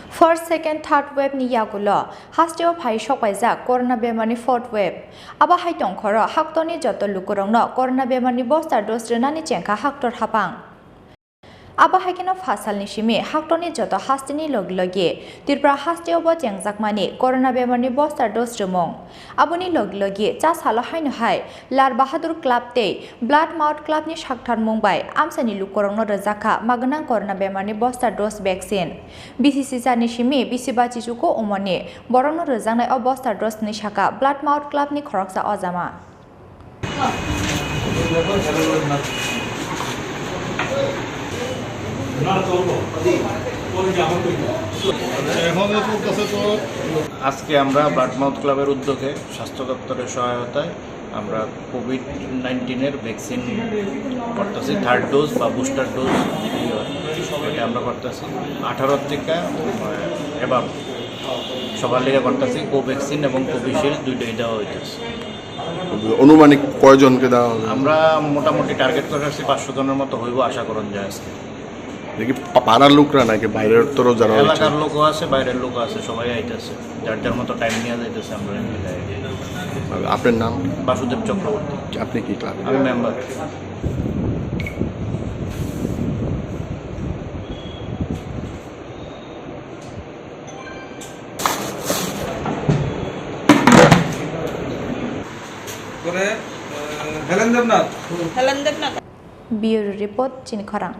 First, second, third wave ni yagulo hasteo phai sokwaijak corona bemarni fourth wave. Aba hai tongkhoro haktoni joto lukurongno corona bemarni booster dose rwnani chengkha haktor hapang. Aba haikino fasalni simi haktoni joto hastini loglogi Tripura hasteo bo chengjakmani corona bemarni booster dose rwmung. Aboni loglogi Chasalo haino hai lar Bahadur Clubni blood mouth Clubni Saktharmung bai amsani lukurongno Rwjakha magnang corona bemarni booster dose vaccine. BCC jani simi bisiba chichuko umoni borongno rwjaknai o booster dose ni saka blood mouth Clubni Khorang ojama. আজকে আমরা blood mouth ক্লাবের উদ্যোগে স্বাস্থ্য দপ্তরের সহায়তায় আমরা COVID-19 vaccine করতেছি third dose বা বুস্টার ডোজ এটা আমরা করতেছি 18 থেকে এবার সবার লেগে করতেছি কোভ্যাক্সিন এবং কোভিশিল্ড দুইটাই দেওয়া হইতেছে। অনুমানিক কয়জনকে দেওয়া হবে? আমরা মোটামুটি টার্গেট করে আসছি 500 জনের মতো হইব আশা করুন যায় আজকে। দেখি পাড়ার লোকরা নাকি বাইরের তরফ যারা এলাকার লোকও আছে বাইরের লোকও আছে সবাই আইতেছে যার যার মতো টাইম নিয়ে যাইতেছে। আমরা আপনার নাম? বাসুদেব চক্রবর্তী। আপনি কি ক্লাব? আমি member. Helen Devnath. Bureau report Chini Khorang.